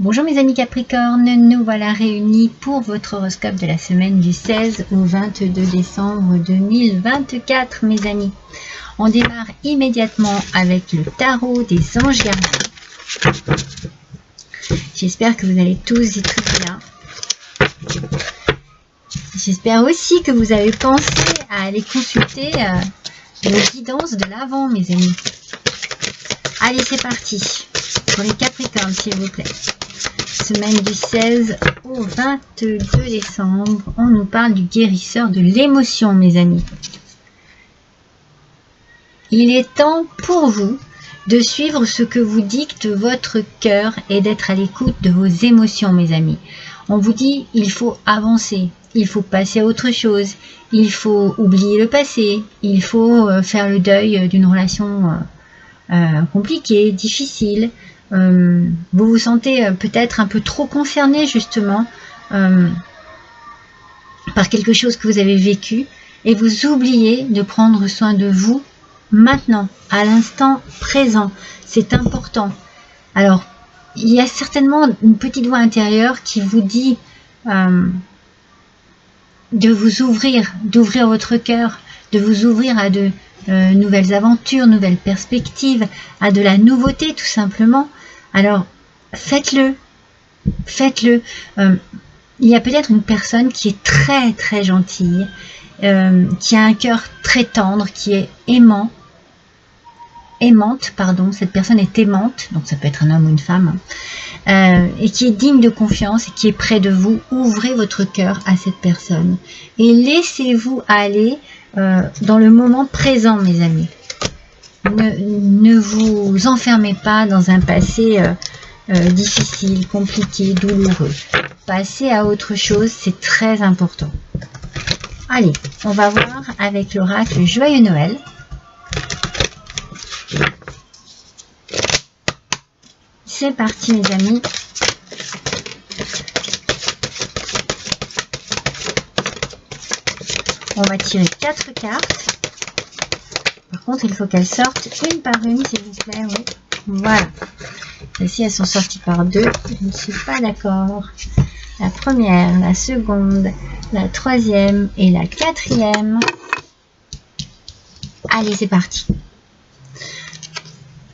Bonjour mes amis Capricorne, nous voilà réunis pour votre horoscope de la semaine du 16 au 22 décembre 2024 mes amis. On démarre immédiatement avec le tarot des anges gardiens. J'espère que vous allez tous y très bien. J'espère aussi que vous avez pensé à aller consulter les guidances de l'Avent mes amis. Allez c'est parti pour les Capricornes s'il vous plaît. Semaine du 16 au 22 décembre, on nous parle du guérisseur de l'émotion, mes amis. Il est temps pour vous de suivre ce que vous dicte votre cœur et d'être à l'écoute de vos émotions, mes amis. On vous dit, il faut avancer, il faut passer à autre chose, il faut oublier le passé, il faut faire le deuil d'une relation compliquée, difficile. Vous vous sentez peut-être un peu trop concerné justement par quelque chose que vous avez vécu et vous oubliez de prendre soin de vous maintenant, à l'instant présent. C'est important. Alors, il y a certainement une petite voix intérieure qui vous dit de vous ouvrir, d'ouvrir votre cœur, de vous ouvrir à de nouvelles aventures, nouvelles perspectives, à de la nouveauté tout simplement. Alors, faites-le, faites-le. Il y a peut-être une personne qui est très très gentille, qui a un cœur très tendre, qui est aimante, pardon, cette personne est aimante, donc ça peut être un homme ou une femme, et qui est digne de confiance et qui est près de vous. Ouvrez votre cœur à cette personne et laissez-vous aller dans le moment présent, mes amis. Ne vous enfermez pas dans un passé difficile, compliqué, douloureux. Passez à autre chose, c'est très important. Allez, on va voir avec l'oracle Joyeux Noël. C'est parti mes amis. On va tirer 4 cartes. Par contre, il faut qu'elles sortent une par une, s'il vous plaît. Oui. Voilà. Celles-ci, elles sont sorties par deux. Je ne suis pas d'accord. La première, la seconde, la troisième et la quatrième. Allez, c'est parti.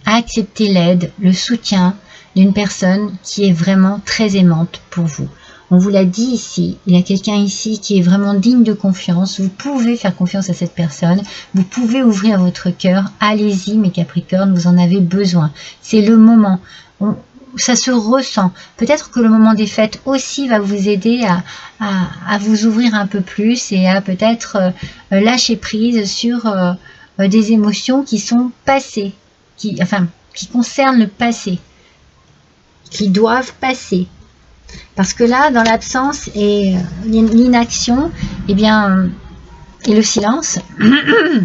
Acceptez l'aide, le soutien d'une personne qui est vraiment très aimante pour vous. On vous l'a dit ici, il y a quelqu'un ici qui est vraiment digne de confiance. Vous pouvez faire confiance à cette personne. Vous pouvez ouvrir votre cœur. Allez-y, mes Capricornes, vous en avez besoin. C'est le moment. Ça se ressent. Peut-être que le moment des fêtes aussi va vous aider à vous ouvrir un peu plus et à peut-être lâcher prise sur des émotions qui sont passées, qui concernent le passé, qui doivent passer. Parce que là, dans l'absence et l'inaction, et le silence,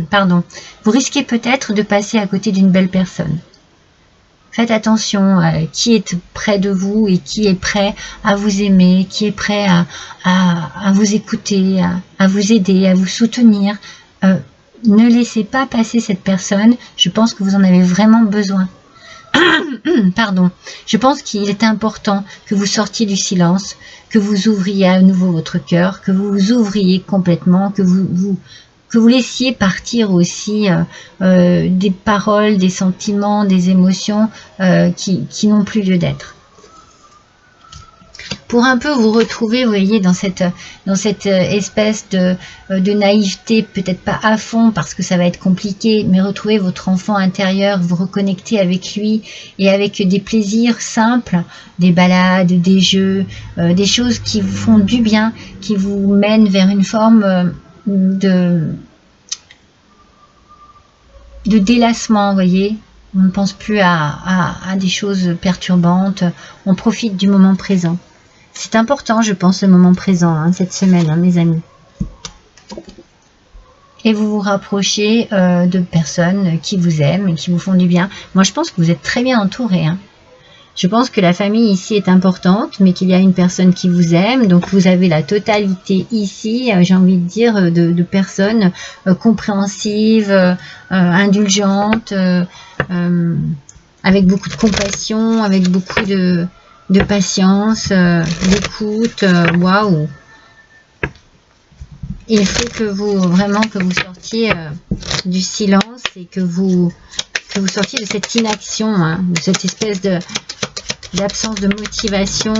pardon, vous risquez peut-être de passer à côté d'une belle personne. Faites attention qui est près de vous et qui est prêt à vous aimer, qui est prêt à vous écouter, à vous aider, à vous soutenir. Ne laissez pas passer cette personne, je pense que vous en avez vraiment besoin. Pardon, je pense qu'il est important que vous sortiez du silence, que vous ouvriez à nouveau votre cœur, que vous vous ouvriez complètement, que vous laissiez partir aussi des paroles, des sentiments, des émotions qui n'ont plus lieu d'être. Pour un peu vous retrouver, vous voyez, dans cette espèce de naïveté, peut-être pas à fond parce que ça va être compliqué, mais retrouver votre enfant intérieur, vous reconnecter avec lui et avec des plaisirs simples, des balades, des jeux, des choses qui vous font du bien, qui vous mènent vers une forme de délassement, vous voyez. On ne pense plus à des choses perturbantes, on profite du moment présent. C'est important, je pense, le moment présent, cette semaine, mes amis. Et vous vous rapprochez de personnes qui vous aiment et qui vous font du bien. Moi, je pense que vous êtes très bien entourés. Je pense que la famille ici est importante, mais qu'il y a une personne qui vous aime. Donc, vous avez la totalité ici, j'ai envie de dire, de personnes compréhensives, indulgentes, avec beaucoup de compassion, avec beaucoup de patience, d'écoute. Waouh! Il faut que vous, vraiment, que vous sortiez du silence et que vous sortiez de cette inaction, hein, de cette espèce d'absence de motivation.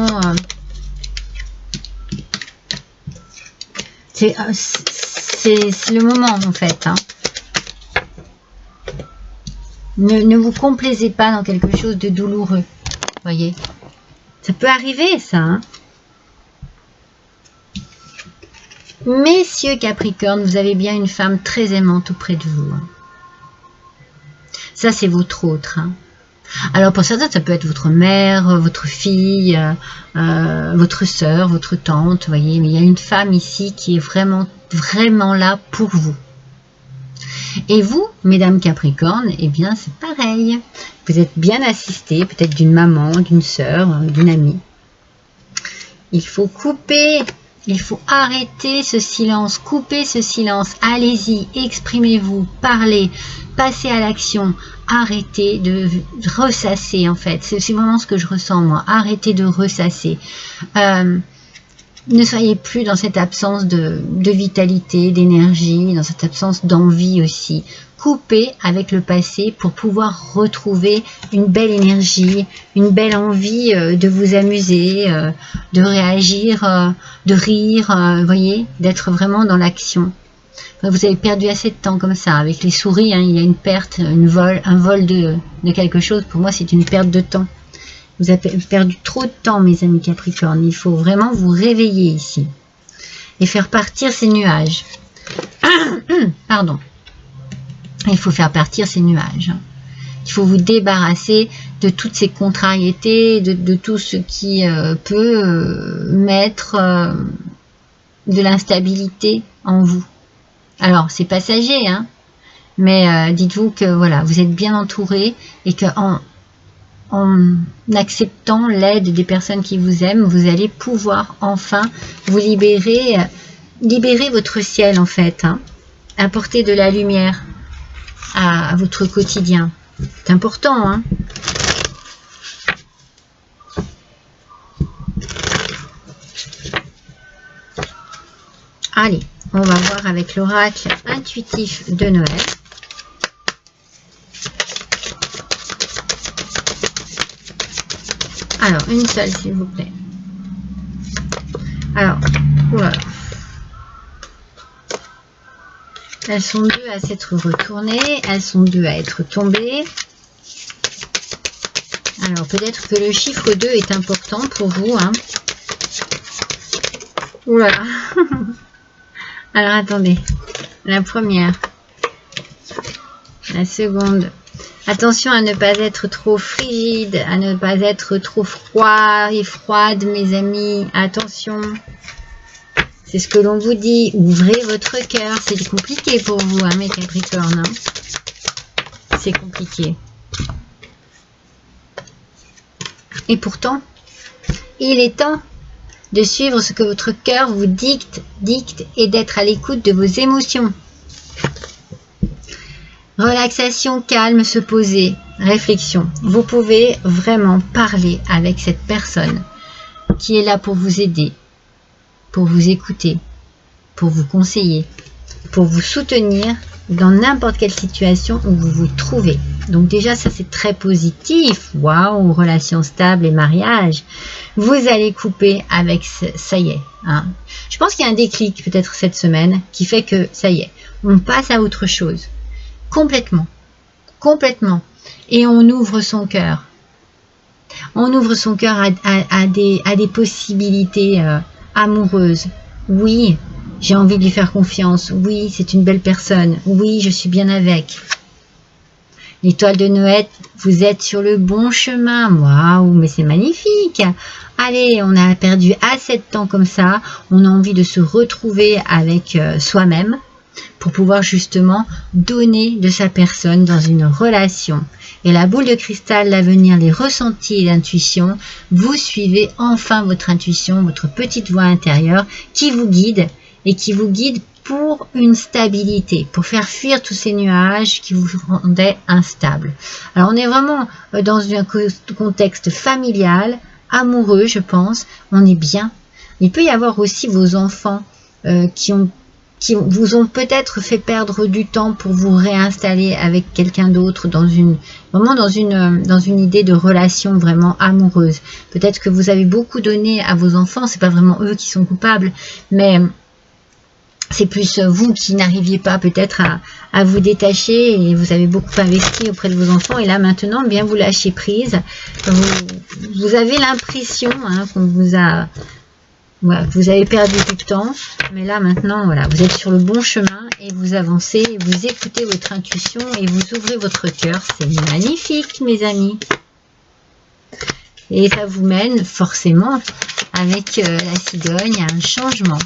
C'est le moment, en fait. Hein. Ne vous complaisez pas dans quelque chose de douloureux. Voyez, ça peut arriver, ça. Hein. Messieurs Capricorne, vous avez bien une femme très aimante auprès de vous. Hein. Ça, c'est votre autre. Hein. Alors, pour certains, ça peut être votre mère, votre fille, votre sœur, votre tante, vous voyez. Mais il y a une femme ici qui est vraiment, vraiment là pour vous. Et vous, mesdames Capricorne, eh bien, c'est pareil. Vous êtes bien assistés, peut-être d'une maman, d'une sœur, d'une amie. Il faut couper, il faut arrêter ce silence, couper ce silence. Allez-y, exprimez-vous, parlez, passez à l'action. Arrêtez de ressasser, en fait. C'est vraiment ce que je ressens, moi. Arrêtez de ressasser. Ne soyez plus dans cette absence de vitalité, d'énergie, dans cette absence d'envie aussi. Coupez avec le passé pour pouvoir retrouver une belle énergie, une belle envie de vous amuser, de réagir, de rire, voyez, d'être vraiment dans l'action. Vous avez perdu assez de temps comme ça. Avec les souris, hein, il y a une perte, un vol de quelque chose. Pour moi, c'est une perte de temps. Vous avez perdu trop de temps, mes amis Capricorne. Il faut vraiment vous réveiller ici. Et faire partir ces nuages. Pardon. Il faut faire partir ces nuages. Il faut vous débarrasser de toutes ces contrariétés, de tout ce qui peut mettre de l'instabilité en vous. Alors, c'est passager, hein, mais dites-vous que voilà, vous êtes bien entouré et que en acceptant l'aide des personnes qui vous aiment, vous allez pouvoir enfin vous libérer votre ciel en fait, hein, apporter de la lumière à votre quotidien. C'est important, hein. Allez, on va voir avec l'oracle intuitif de Noël. Alors, une seule, s'il vous plaît. Alors, voilà. Elles sont deux à s'être retournées. Elles sont deux à être tombées. Alors, peut-être que le chiffre 2 est important pour vous. Hein. Voilà. Alors, attendez. La première. La seconde. Attention à ne pas être trop frigide, à ne pas être trop froid et froide, mes amis. Attention. C'est ce que l'on vous dit. Ouvrez votre cœur. C'est compliqué pour vous, hein, mes Capricornes. Hein. C'est compliqué. Et pourtant, il est temps de suivre ce que votre cœur vous dicte et d'être à l'écoute de vos émotions. Relaxation, calme, se poser, réflexion. Vous pouvez vraiment parler avec cette personne qui est là pour vous aider, pour vous écouter, pour vous conseiller, pour vous soutenir dans n'importe quelle situation où vous vous trouvez. Donc déjà, ça c'est très positif. Waouh, relation stable et mariage. Vous allez couper avec ça y est. Hein. Je pense qu'il y a un déclic peut-être cette semaine qui fait que ça y est, on passe à autre chose. Complètement. Complètement. Et on ouvre son cœur. On ouvre son cœur à des possibilités amoureuses. Oui, j'ai envie de lui faire confiance. Oui, c'est une belle personne. Oui, je suis bien avec. L'étoile de Noël, vous êtes sur le bon chemin. Waouh, mais c'est magnifique. Allez, on a perdu assez de temps comme ça. On a envie de se retrouver avec soi-même pour pouvoir justement donner de sa personne dans une relation. Et la boule de cristal, l'avenir, les ressentis et l'intuition, vous suivez enfin votre intuition, votre petite voix intérieure qui vous guide et qui vous guide pour une stabilité, pour faire fuir tous ces nuages qui vous rendaient instables. Alors on est vraiment dans un contexte familial, amoureux, je pense, on est bien. Il peut y avoir aussi vos enfants qui vous ont peut-être fait perdre du temps pour vous réinstaller avec quelqu'un d'autre vraiment dans une idée de relation vraiment amoureuse. Peut-être que vous avez beaucoup donné à vos enfants, c'est pas vraiment eux qui sont coupables, mais c'est plus vous qui n'arriviez pas peut-être à vous détacher et vous avez beaucoup investi auprès de vos enfants et là maintenant bien vous lâchez prise. Vous avez l'impression qu'on vous a... Voilà, vous avez perdu du temps, mais là maintenant, voilà, vous êtes sur le bon chemin et vous avancez, et vous écoutez votre intuition et vous ouvrez votre cœur. C'est magnifique, mes amis. Et ça vous mène forcément, avec la cigogne, à un changement,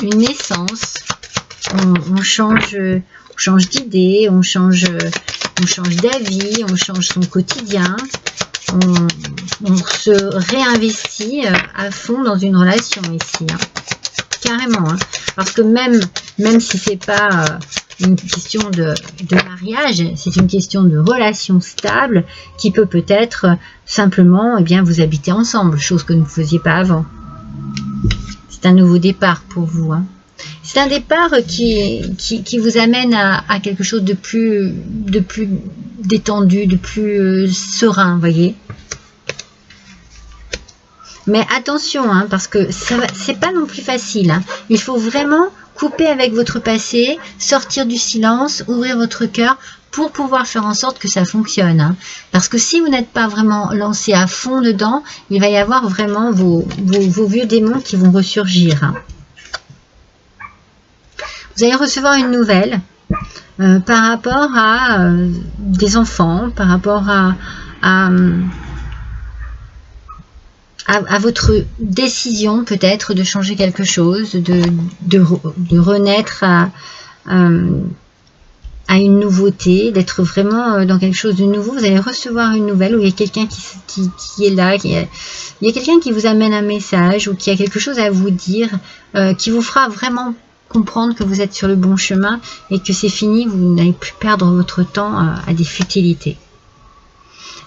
une naissance. On change d'idée, on change d'avis, on change son quotidien. On se réinvestit à fond dans une relation ici, carrément, parce que même si c'est pas une question de mariage, c'est une question de relation stable qui peut peut-être simplement vous habiter ensemble, chose que vous ne faisiez pas avant. C'est un nouveau départ pour vous. C'est un départ qui vous amène à quelque chose de plus détendu, de plus serein, vous voyez. Mais attention, parce que c'est pas non plus facile. Il faut vraiment couper avec votre passé, sortir du silence, ouvrir votre cœur pour pouvoir faire en sorte que ça fonctionne. Parce que si vous n'êtes pas vraiment lancé à fond dedans, il va y avoir vraiment vos vieux démons qui vont ressurgir. Vous allez recevoir une nouvelle par rapport à des enfants, par rapport à votre décision peut-être de changer quelque chose, de renaître à une nouveauté, d'être vraiment dans quelque chose de nouveau. Vous allez recevoir une nouvelle où il y a quelqu'un qui est là, il y a quelqu'un qui vous amène un message ou qui a quelque chose à vous dire, qui vous fera vraiment comprendre que vous êtes sur le bon chemin et que c'est fini, vous n'allez plus perdre votre temps à des futilités.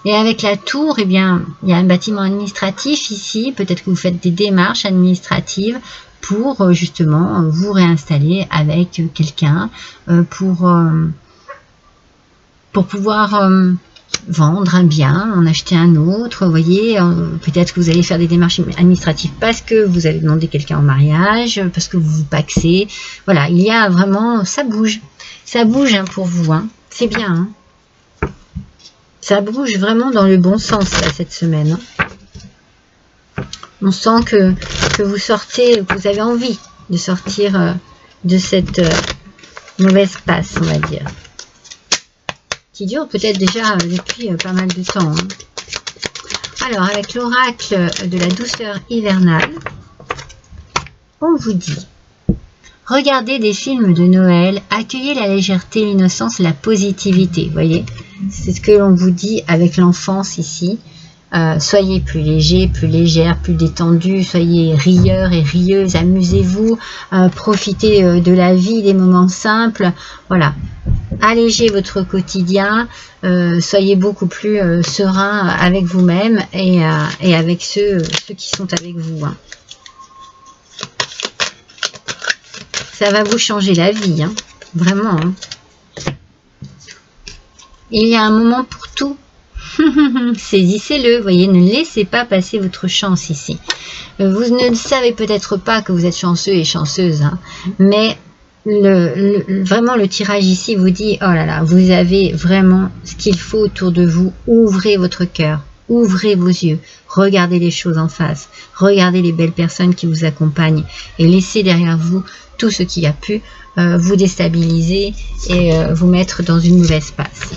Et avec la tour, il y a un bâtiment administratif ici, peut-être que vous faites des démarches administratives pour justement vous réinstaller avec quelqu'un, pour pouvoir vendre un bien, en acheter un autre, vous voyez, peut-être que vous allez faire des démarches administratives parce que vous avez demandé quelqu'un en mariage, parce que vous vous pacsez, voilà, il y a vraiment, ça bouge pour vous, c'est bien, ça bouge vraiment dans le bon sens là, cette semaine. On sent que vous sortez, que vous avez envie de sortir de cette mauvaise passe, on va dire, qui dure peut-être déjà depuis pas mal de temps. Alors, avec l'oracle de la douceur hivernale, on vous dit: regardez des films de Noël, accueillez la légèreté, l'innocence, la positivité. Vous voyez, c'est ce que l'on vous dit avec l'enfance ici. Soyez plus léger, plus légère, plus détendu, soyez rieurs et rieuses, amusez-vous, profitez de la vie, des moments simples, voilà. Allégez votre quotidien, soyez beaucoup plus serein avec vous-même et avec ceux qui sont avec vous. Ça va vous changer la vie, vraiment. Il y a un moment pour tout. Saisissez-le, voyez, ne laissez pas passer votre chance ici. Vous ne savez peut-être pas que vous êtes chanceux et chanceuse, mais vraiment le tirage ici vous dit: oh là là, vous avez vraiment ce qu'il faut autour de vous. Ouvrez votre cœur, ouvrez vos yeux, regardez les choses en face, regardez les belles personnes qui vous accompagnent et laissez derrière vous tout ce qui a pu vous déstabiliser et vous mettre dans une mauvaise passe.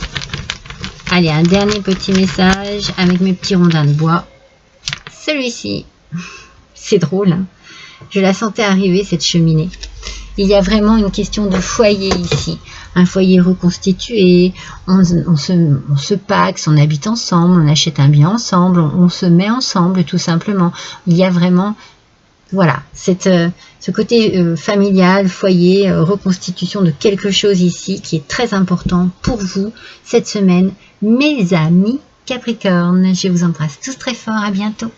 Allez, un dernier petit message avec mes petits rondins de bois. Celui-ci, c'est drôle, je la sentais arriver, cette cheminée. Il y a vraiment une question de foyer ici. Un foyer reconstitué, on se paxe, on habite ensemble, on achète un bien ensemble, on se met ensemble tout simplement. Il y a vraiment, voilà, ce côté familial, foyer, reconstitution de quelque chose ici qui est très important pour vous cette semaine. Mes amis, Capricorne, je vous embrasse tous très fort, à bientôt.